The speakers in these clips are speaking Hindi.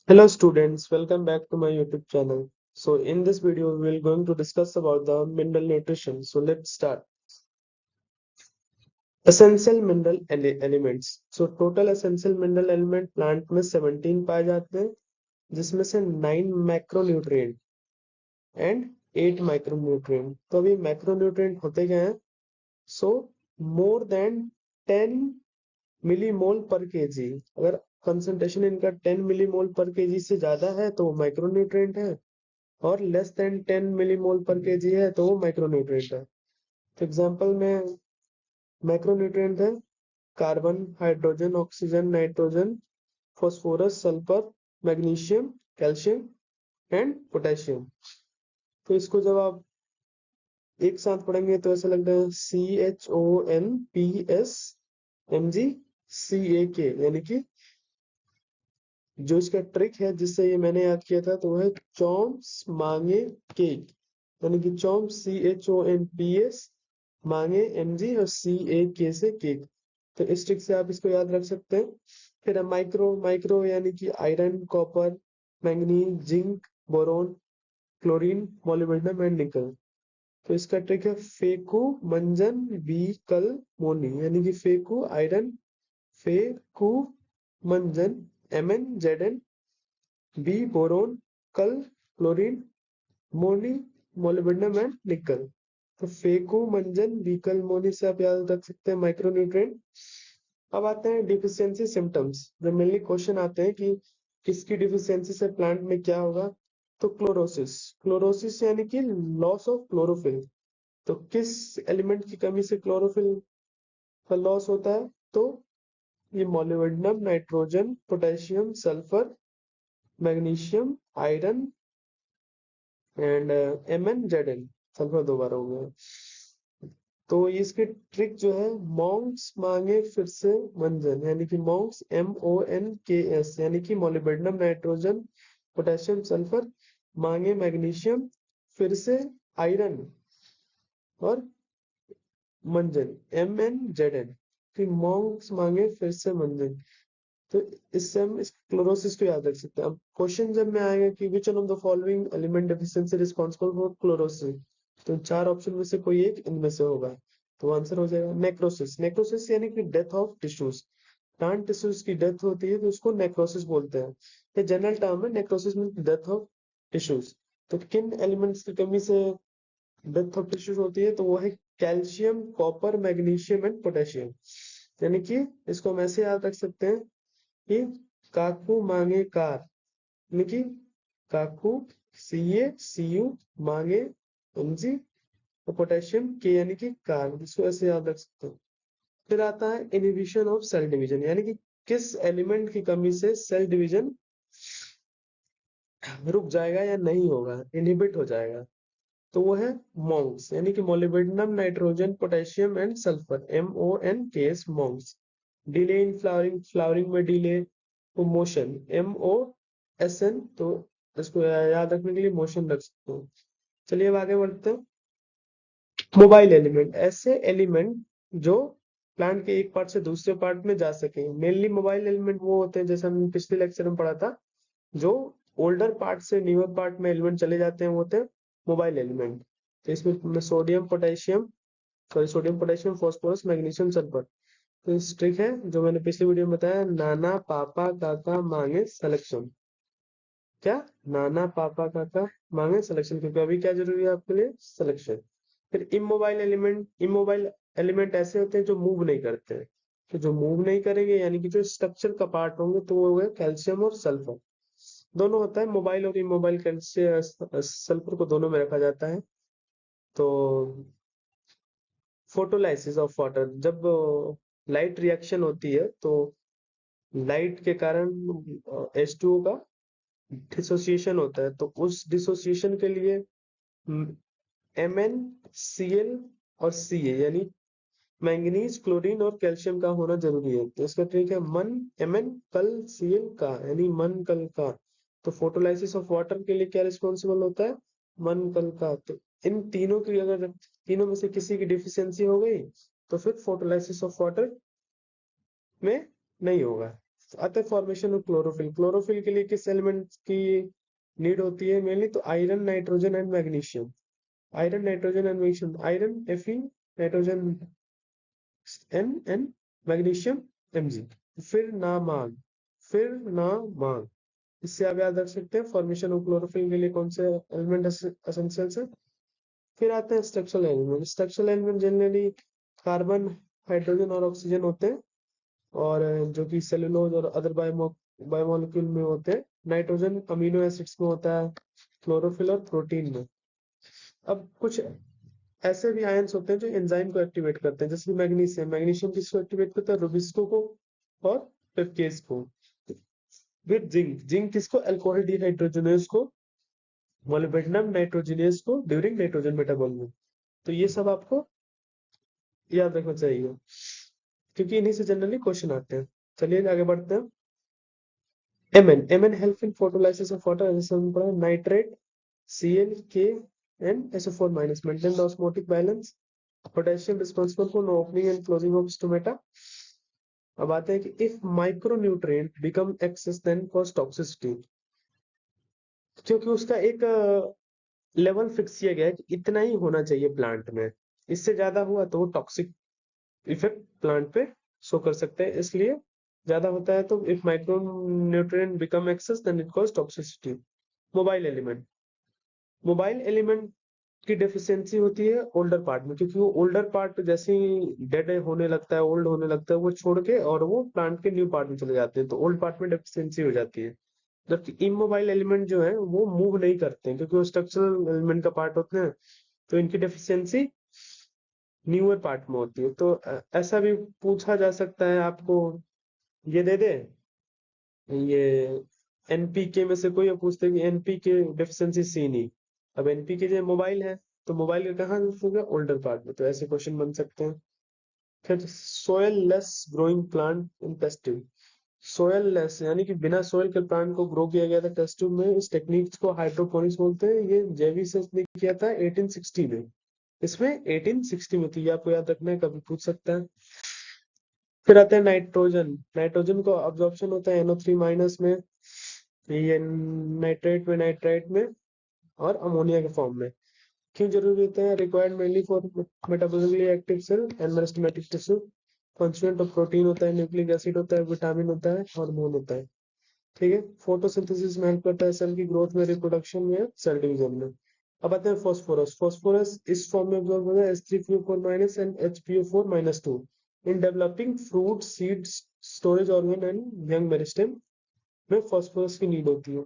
Hello students, welcome back to my YouTube channel. So in this video, we will going to discuss about the mineral nutrition. So let's start. Essential mineral elements. So total essential mineral element plant में 17 पाए जाते हैं, जिसमें से 9 मैक्रोन्यूट्रिएंट एंड 8 माइक्रोन्यूट्रिएंट. तो अभी मैक्रोन्यूट्रिएंट होते क्या हैं? सो मोर देन 10 मिलीमोल पर केजी. अगर कंसंट्रेशन इनका 10 मिलीमोल पर केजी से ज्यादा है तो वो माइक्रोन्यूट्रिएंट है, और लेस देन 10 मिलीमोल पर केजी है तो वो माइक्रोन्यूट्रिएंट है. तो एग्जांपल में मैक्रोन्यूट्रिएंट है carbon, hydrogen, oxygen, nitrogen, phosphorus, sulphur, magnesium, calcium and potassium. तो इसको जब आप एक साथ पढ़ेंगे तो ऐसा लगता है CHONPSMgCAK, यानी कि जो इसका ट्रिक है जिससे ये मैंने याद किया था तो वो है चॉम्स मांगे केक, यानी कि चॉम्प CHONPS मांगे MG और CAK से केक. तो इस ट्रिक से आप इसको याद रख सकते हैं. फिर माइक्रो माइक्रो यानी कि iron, copper, manganese, zinc, boron, chlorine, molybdenum and nickel. तो इसका ट्रिक है फेकू मंजन बी कल मोनी, यानी कि फेकू आयरन, फेकू मंजन MnZn, बी बोरोन, कल क्लोरीन, मोनी मोलिब्डेनम एंड निकल. तो फेकू मंजन बीकल मोनी से आप याद रख सकते हैं माइक्रोन्यूट्रिएंट. अब आते हैं डिफिशियंसी सिम्टम्स, जो मेनली क्वेश्चन आते हैं कि किसकी डिफिशियंसी से प्लांट में क्या होगा. तो क्लोरोसिस. क्लोरोसिस यानी कि लॉस ऑफ क्लोरोफिल. तो किस एलिमेंट की कमी से क्लोरोफिल का लॉस होता है? तो ये molybdenum, nitrogen, potassium, sulphur, magnesium, iron and MnZn. Sulphur दो बार हो गया. तो इसकी ट्रिक जो है मॉन्क्स मांगे फिर से मंजन, यानी कि मॉन्क्स MONKS, यानी कि मोलिब्डेनम, नाइट्रोजन, पोटेशियम, सल्फर, मांगे मैग्नीशियम, फिर से आयरन और मंजन MnZn. कि मॉन्क्स मांगे फिर से मंजन. तो इससे हम इस क्लोरोसिस को याद रख सकते हैं. अब क्वेश्चन जब में आएगा कि which one of the following element deficiency responsible for chlorosis, तो चार ऑप्शन में से कोई एक इनमें से होगा. तो आंसर हो जाएगा नेक्रोसिस. नेक्रोसिस यानी कि death of tissues. Plant tissues की डेथ होती है तो उसको नेक्रोसिस बोलते हैं. ये जनरल टर्म है. Necrosis mean death of tissues. तो किन एलिमेंट्स की कमी से डेथ ऑफ टिश्यूज होती है? तो वो है calcium, copper, magnesium and potassium. यानी कि इसको हम ऐसे याद रख सकते हैं कि काकू मांगे कार, यानी कि काकू CaCu मांगे Mg और पोटेशियम K, यानी कि कार. इसको ऐसे याद रख सकते हैं. फिर आता है इनहिबिशन ऑफ सेल डिवीजन, यानी कि किस एलिमेंट की कमी से सेल डिवीजन रुक जाएगा या नहीं होगा, इनहिबिट हो जाएगा. तो वो है मॉन्क्स, यानी कि molybdenum, nitrogen, potassium and sulphur, MONKS Monks. Delay in flowering, flowering में डिले. तो मोशन MOSN. तो इसको याद रखने के लिए मोशन रख सकते हो. चलिए अब आगे बढ़ते हैं. मोबाइल एलिमेंट, ऐसे एलिमेंट जो प्लांट के एक पार्ट से दूसरे पार्ट में जा सके. मेनली मोबाइल एलिमेंट वो होते हैं, जैसे हम पिछले लेक्चर में पढ़ा था, जो ओल्डर पार्ट से न्यूअर पार्ट में एलिमेंट चले जाते हैं, वो होते हैं मोबाइल एलिमेंट. तो इसमें sodium potassium, sodium potassium, phosphorus, magnesium, sulphur. तो ट्रिक है जो मैंने पिछले वीडियो में बताया, नाना पापा काका मांगे सिलेक्शन. क्या? नाना पापा काका मांगे सिलेक्शन, क्योंकि अभी क्या जरूरी है आपके लिए? सिलेक्शन. फिर इमोबाइल एलिमेंट. इमोबाइल एलिमेंट ऐसे होते हैं जो मूव नहीं करते हैं. तो जो मूव नहीं करेंगे यानी कि जो स्ट्रक्चर का पार्ट होंगे तो वो है कैल्शियम और सल्फर. दोनों होता है, मोबाइल और इमोबाइल. कैल्शियम सल्फर को दोनों में रखा जाता है. तो फोटोलाइसिस ऑफ वाटर, जब लाइट रिएक्शन होती है तो लाइट के कारण H2O का डिसोसिएशन होता है. तो उस डिसोसिएशन के लिए MnCl और Ca, यानी मैंगनीज, क्लोरीन और कैल्शियम का होना जरूरी है. तो इसका ट्रिक है Mn कल Cl का, यानी मन कल का. तो फोटोलाइसिस ऑफ वाटर के लिए क्या रिस्पॉन्सिबल होता है? मन कल का. तो इन तीनों की अगर तीनों में से किसी की डिफिशियंसी हो गई तो फिर फोटोलाइसिस ऑफ वाटर में नहीं होगा. आते हैं फॉर्मेशन ऑफ क्लोरोफिल। क्लोरोफिल के लिए किस एलिमेंट की नीड होती है मेनली? तो iron, nitrogen and magnesium. Iron, nitrogen and magnesium. Iron Fe, nitrogen N magnesium Mg। फिर ना मांग, फिर ना मांग। इससे आप याद रख सकते हैं फॉर्मेशन ऑफ क्लोरोफिल के लिए कौन से एलिमेंट एसेंशियल है। फिर आते हैं structural element. Structural element generally carbon, hydrogen और ऑक्सीजन होते हैं, और जो कि सेलुलोज और अदर बायोमोलिक्यूल में होते हैं। नाइट्रोजन अमीनो एसिड्स में होता है, क्लोरोफिल और प्रोटीन में। अब कुछ ऐसे भी आयंस होते हैं जो एंजाइम को एक्टिवेट करते हैं, जैसे मैग्नीशियम। मैग्नीशियम किसको एक्टिवेट करता है? रुबिस्को को और पेप्केज को। फिर जिंक, जिंक किसको? अल्कोहल डिहाइड्रोजनेज को, मोलिब्डेनम नाइट्रोजनेज को ड्यूरिंग नाइट्रोजन मेटाबॉलिज्म। तो ये सब आपको याद रखना चाहिए, क्योंकि इन्हीं से जनरली क्वेश्चन आते हैं। चलिए आगे बढ़ते हैं। Mn help in photolysis of water, जैसे हमने पढ़ा nitrate, Cl, K and SO4 minus maintain the osmotic balance. Potassium responsible for opening and closing of stomata. अब आते हैं कि if micronutrient become excess then cause toxicity, क्योंकि उसका एक लेवल फिक्स किया गया है कि इतना ही होना चाहिए प्लांट में, इससे ज्यादा हुआ तो वो टॉक्सिक इफेक्ट प्लांट पे शो कर सकते हैं, इसलिए ज्यादा होता है तो if micronutrient become excess then it cause toxicity. Mobile element, mobile element की डेफिशिएंसी होती है ओल्डर पार्ट में, क्योंकि वो ओल्डर पार्ट जैसे ही डेड होने लगता है, ओल्ड होने लगता है, वो छोड़ के और वो प्लांट के न्यू पार्ट में चले जाते हैं, तो ओल्ड पार्ट में डेफिशिएंसी हो जाती है। जबकि इमोबाइल एलिमेंट जो है वो मूव नहीं करते हैं, क्योंकि वो स्ट्रक्चरल एलिमेंट का पार्ट होते हैं, तो इनकी डेफिशिएंसी न्यूअर पार्ट में होती है। तो ऐसा भी पूछा जा सकता है आपको, ये दे दे ये एनपीके में से कोई पूछते कि एनपीके डेफिशिएंसी सी नहीं। अब एनपीके जो मोबाइल है, तो मोबाइल का कहाँ होगा? ओल्डर पार्ट में, तो ऐसे क्वेश्चन बन सकते हैं। फिर soilless growing plant in test tube. Soilless यानी कि बिना सोयल के प्लांट को ग्रो किया गया था टेस्ट ट्यूब में। इस टेक्निक को हाइड्रोपोनिक्स बोलते हैं। ये जेविस ने किया था 1860 में। इसमें 1860 में, तो ये आपको याद रखना है, कभी पूछ सकता है। फिर आता है नाइट्रोजन। नाइट्रोजन को अब्जॉर्प्शन होता है NO3 माइनस में, ये नाइट्रेट में, नाइट्राइट में और अमोनिया के फॉर्म में। क्यों जरूरी होते हैं? Required mainly for metabolically active cell and meristematic tissue. Constituent of protein होता है, न्यूक्लिक एसिड होता है, विटामिन होता है, हार्मोन होता है। ठीक है, फोटोसिंथेसिस में हेल्प करता है, सेल की ग्रोथ में, रिप्रोडक्शन में, सेल डिवीजन में। अब आते हैं फास्फोरस। फास्फोरस इस फॉर्म में अब्जॉर्ब होता है H3PO4- and HPO4-2 in developing fruit, seeds, storage organ and young meristem में फास्फोरस की नीड होती है।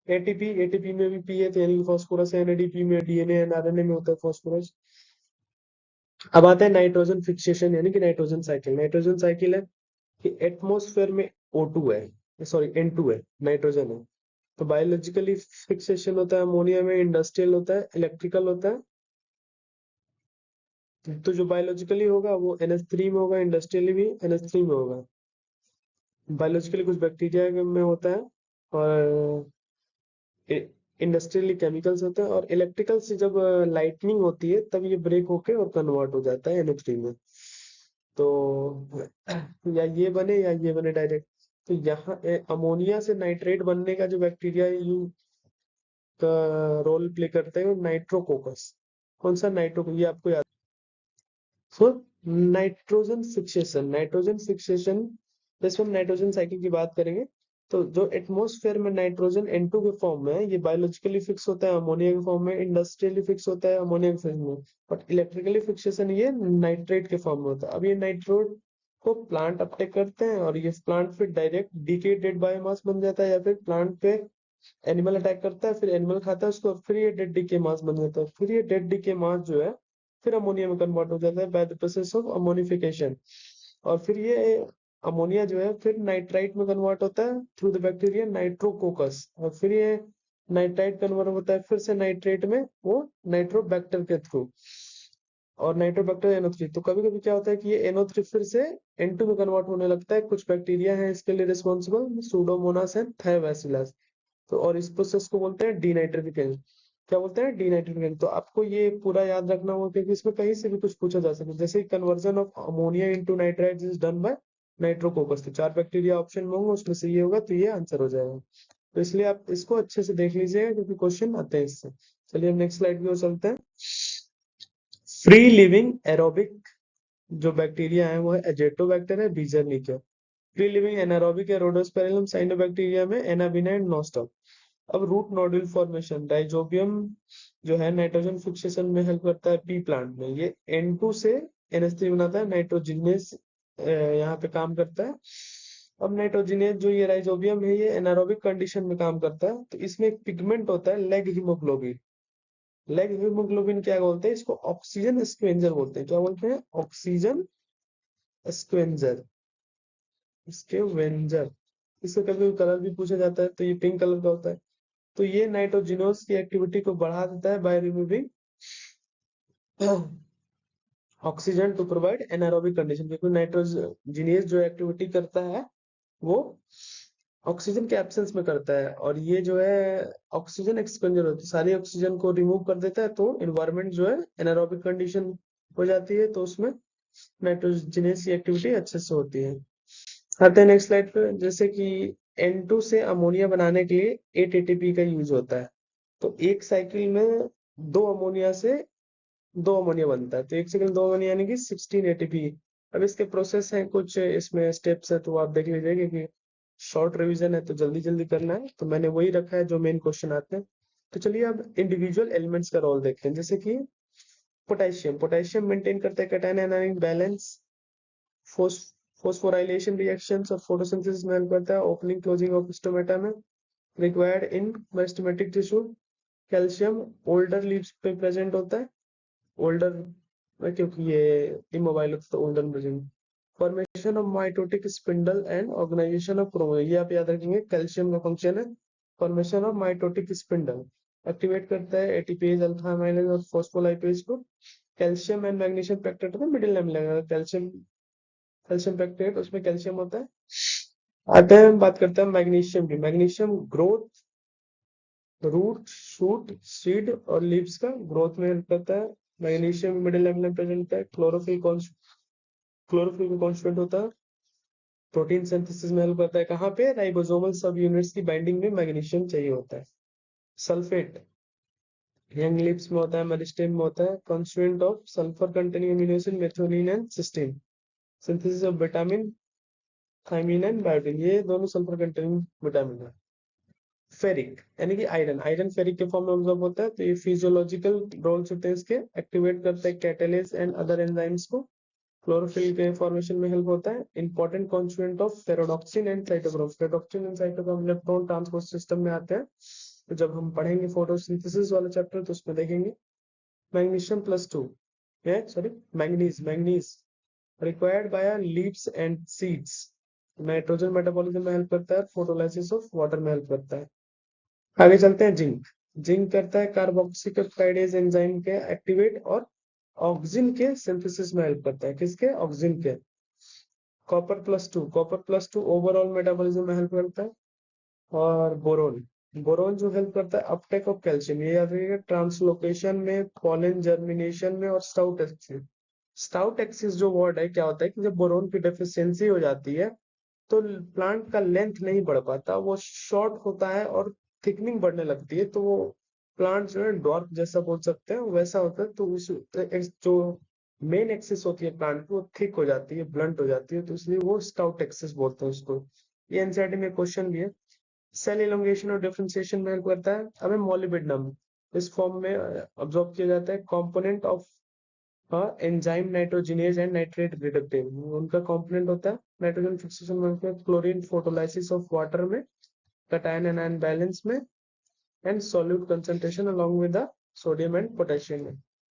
एटीपी, एटीपी में भी पी है, तो यानी फास्फोरस है। एनएडीपी में, डीएनए एंड आरएनए में होता है फास्फोरस। अब आता है नाइट्रोजन फिक्सेशन यानी कि नाइट्रोजन साइकिल। नाइट्रोजन साइकिल है कि एटमॉस्फेयर में O2 है, सॉरी N2 है, नाइट्रोजन है, तो बायोलॉजिकली फिक्सेशन होता है अमोनिया में, इंडस्ट्रियल होता है, इलेक्ट्रिकल होता है। तो जो बायोलॉजिकली होगा वो NH3 में होगा, इंडस्ट्रियली भी NH3 में होगा। बायोलॉजिकली कुछ बैक्टीरिया में होता है, और इंडस्ट्रियली केमिकल्स होते हैं, और इलेक्ट्रिकल से जब लाइटनिंग होती है तब ये ब्रेक होके और कन्वर्ट हो जाता है NO3 में। तो या ये बने या ये बने डायरेक्ट। तो यहाँ अमोनिया से नाइट्रेट बनने का जो बैक्टीरिया यू का रोल प्ले करते हैं, नाइट्रोकोकस। कौन सा? नाइट्रो, ये आपको याद। So nitrogen fixation, nitrogen fixation, जैसे हम नाइट्रोजन साइकिल की बात करेंगे, तो जो एटमॉस्फेयर में नाइट्रोजन N2 के फॉर्म में है, ये बायोलॉजिकली फिक्स होता है अमोनिया के फॉर्म में, इंडस्ट्रियली फिक्स होता है अमोनिया के फॉर्म में, बट इलेक्ट्रिकली फिक्सेशन ये नाइट्रेट के फॉर्म में होता है। अब ये नाइट्रोट को प्लांट अपटेक करते हैं, और ये प्लांट फिर डायरेक्ट डीके डेड बायोमास बन जाता है, या फिर प्लांट पे एनिमल अटैक करता है, फिर एनिमल खाता है उसको, फिर ये डेड डीके मास बन जाता है। फिर ये डेड डीके मास जो है फिर अमोनिया में कन्वर्ट हो जाता है by the process of ammonification. और फिर ये अमोनिया जो है फिर नाइट्राइट में कन्वर्ट होता है थ्रू द बैक्टीरिया नाइट्रोकोकस, और फिर ये नाइट्राइट कन्वर्ट होता है फिर से नाइट्रेट में, वो नाइट्रोबैक्टर के थ्रू, और नाइट्रोबैक्टर NO3। तो कभी कभी क्या होता है कि ये NO3 फिर से N2 में कन्वर्ट होने लगता है। कुछ बैक्टीरिया है इसके लिए रिस्पॉन्सिबल, सूडोमोनास एंड थायोबैसिलस। तो और इस प्रोसेस को बोलते हैं डीनाइट्रिफिकेशन। क्या बोलते हैं? डीनाइट्रिफिकेशन। तो आपको ये पूरा याद रखना होगा, क्योंकि इसमें कहीं से भी कुछ पूछा जा सकता है। जैसे conversion of ammonia into nitrite is done by Nitrococcus. तो 4 बैक्टीरिया ऑप्शन में होंगे, उसमें से ये होगा, तो ये आंसर हो जाएगा। तो इसलिए आप इसको अच्छे से देख लीजिएगा क्योंकि क्वेश्चन आते हैं इससे। चलिए अब नेक्स्ट स्लाइड की ओर चलते हैं। फ्री लिविंग एरोबिक जो बैक्टीरिया है वो है एजेटोबैक्टर है, बीजरनिका। फ्री लिविंग एनारोबिक है रोडोस्पेरिलम, साइनोबैक्टीरिया में एनाबिना एंड नोस्टम। अब रूट नोड्यूल फॉर्मेशन, राइजोबियम जो है नाइट्रोजन फिक्सेशन में हेल्प करता है पी प्लांट में। ये N2 से NH3 बनाता है, नाइट्रोजिनेस यहाँ पे काम करता है। अब नाइट्रोजिनेज जो ये राइजोबियम है ये एनारोबिक कंडीशन में काम करता है। तो इसमें एक पिगमेंट होता है लेग हीमोग्लोबिन। लेग हीमोग्लोबिन क्या बोलते हैं इसको? ऑक्सीजन स्क्वेंजर बोलते हैं। क्या बोलते हैं? Oxygen scavenger, scavenger. इसका कभी कलर भी पूछा जाता है, तो ये पिंक कलर का होता है। तो ये नाइट्रोजिनोस की एक्टिविटी को बढ़ा देता है by removing oxygen to provide anaerobic condition. क्योंकि नाइट्रोजिनेस जो एक्टिविटी करता है वो ऑक्सीजन के एब्सेंस में करता है, और ये जो है ऑक्सीजन एक्सपेंजर होती है, सारी ऑक्सीजन को रिमूव कर देता है, तो इन्वायरमेंट जो है एनारोबिक कंडीशन हो जाती है, तो उसमें नाइट्रोजिनेस की एक्टिविटी अच्छे से होती है। आते हैं नेक्स्ट स्लाइड पे। जैसे कि N2 से अमोनिया बनाने के लिए 8 एटीपी का यूज होता है। तो एक साइकिल में दो अमोनिया से दो अमोनिया बनता है, तो एक साइकिल दो अमोनिया यानी कि 16 एटीपी। अब इसके प्रोसेस हैं कुछ, इसमें स्टेप्स है, तो आप देख लीजिए क्योंकि शॉर्ट रिवीजन है तो जल्दी जल्दी करना है, तो मैंने वही रखा है जो मेन क्वेश्चन आते हैं। तो चलिए अब इंडिविजुअल एलिमेंट्स का रोल देखते हैं। जैसे कि पोटेशियम, पोटेशियम मेंटेन करता है cation anion balance, phosphorylation reactions और फोटोसिंथेसिस में हेल्प करता है, ओपनिंग क्लोजिंग ऑफ स्टोमेटा में, required in meristematic tissue. Calcium older leaves पे प्रेजेंट होता है, ओल्डर क्योंकि ये इमोबाइल होता है तो older present. Formation of mitotic spindle and organization of chromosome, ये आप याद रखेंगे, कैल्शियम का फंक्शन है formation of mitotic spindle. Activate करता है एटीपेज, अल्फा अमाइलेज और फॉस्फोलाइपेज को। कैल्शियम एंड मैग्नीशियम पेक्टेट में मिडिल नेम लगेगा, कैल्शियम, कैल्शियम पेक्टेट उसमें कैल्शियम होता है। आते हैं बात करते हैं मैग्नीशियम की। Magnesium growth, root, shoot, seed और लीव्स का ग्रोथ में हेल्प करता है। मैग्नीशियम मिडिल लेवल में प्रेजेंट है। क्लोरोफिल का कॉन्स्टिट्यूएंट होता है। प्रोटीन सिंथेसिस में हेल्प करता है। कहाँ पे? राइबोसोमल सब यूनिट्स की बाइंडिंग में मैग्नीशियम चाहिए होता है। सल्फेट यंग लीव्स में होता है, मेरिस्टेम में होता है। Constituent of sulphur containing amino acid methionine and cysteine. Synthesis of vitamin thiamine and biotin, ये दोनों सल्फर कंटेनिंग विटामिन है। फेरिक यानी कि आयरन, आयरन फेरिक के फॉर्म में ऑब्जॉर्ब होता है। तो ये फिजियोलॉजिकल रोल्स होते हैं इसके, एक्टिवेट करता है कैटालेस एंड अदर एंजाइम्स को। क्लोरोफिल के फॉर्मेशन में हेल्प होता है। Important constituent of ferredoxin and cytochrome, ferredoxin and cytochrome electron transport system में आते हैं, तो जब हम पढ़ेंगे फोटोसिंथेसिस वाला चैप्टर तो उसमें देखेंगे। मैग्नीशियम प्लस टू है, sorry manganese, manganese required by leaves and seeds. Nitrogen metabolism में हेल्प करता है, फोटोलाइसिस ऑफ वाटर में हेल्प करता है। आगे चलते हैं। जिंक, जिंक करता है कार्बोक्सिपेप्टाइडेज एंजाइम के एक्टिवेट, और ऑक्सिन के सिंथेसिस में हेल्प करता है। किसके? ऑक्सिन के। Copper plus two, copper plus two overall metabolism में हेल्प करता है। और बोरोन, बोरोन जो हेल्प करता है अपटेक ऑफ कैल्शियम, ये याद रखिएगा, ट्रांसलोकेशन में, पॉलन जर्मिनेशन में और स्टाउट एक्सिस। स्टाउट एक्सिस जो वर्ड है, क्या होता है कि जब बोरोन की डेफिशिएंसी हो जाती है तो प्लांट का लेंथ नहीं बढ़ पाता, वो शॉर्ट होता है और थिकनिंग बढ़ने लगती है, तो वो प्लांट जो है डॉर्फ जैसा बोल सकते हैं वैसा होता है। तो उस जो मेन एक्सिस होती है प्लांट की वो थिक हो जाती है, ब्लंट हो जाती है, तो इसलिए वो स्टाउट एक्सिस बोलते हैं उसको। ये एनसीईआरटी में क्वेश्चन भी है। सेल इलोंगेशन और डिफरेंशिएशन में हेल्प करता है। हमें मोलिबिडेनम इस फॉर्म में अब्सॉर्ब किया जाता है। Component of enzyme nitrogenase and nitrate reductase, उनका कंपोनेंट होता है। नाइट्रोजन फिक्सेशन में, क्लोरीन फोटोलाइसिस ऑफ वाटर में, कैटायन एनायन बैलेंस में, and solute concentration along with the sodium and potassium में।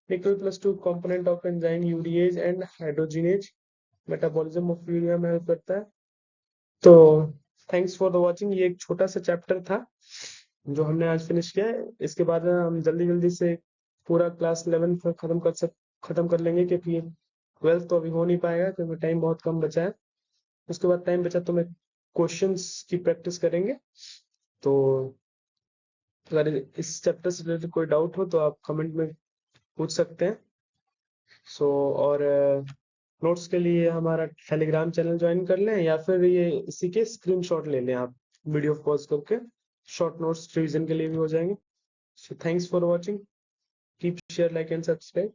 Nickel plus two component of enzyme urease and hydrogenase, metabolism of urea में हेल्प करता है। तो थैंक्स फॉर द वॉचिंग। ये एक छोटा सा चैप्टर था जो हमने आज फिनिश किया है। इसके बाद हम जल्दी जल्दी से पूरा क्लास 11 खत्म कर लेंगे, क्योंकि 12 तो अभी हो नहीं पाएगा क्योंकि टाइम बहुत कम बचा है। उसके बाद टाइम बचा तो मैं क्वेश्चंस की प्रैक्टिस करेंगे। तो अगर इस चैप्टर से रिलेटेड कोई डाउट हो तो आप कमेंट में पूछ सकते हैं। सो और नोट्स के लिए हमारा टेलीग्राम चैनल ज्वाइन कर लें या फिर ये इसी के स्क्रीनशॉट ले लें आप वीडियो पॉज करके, शॉर्ट नोट्स रिवीजन के लिए भी हो जाएंगे। So thanks for watching, keep share like and subscribe.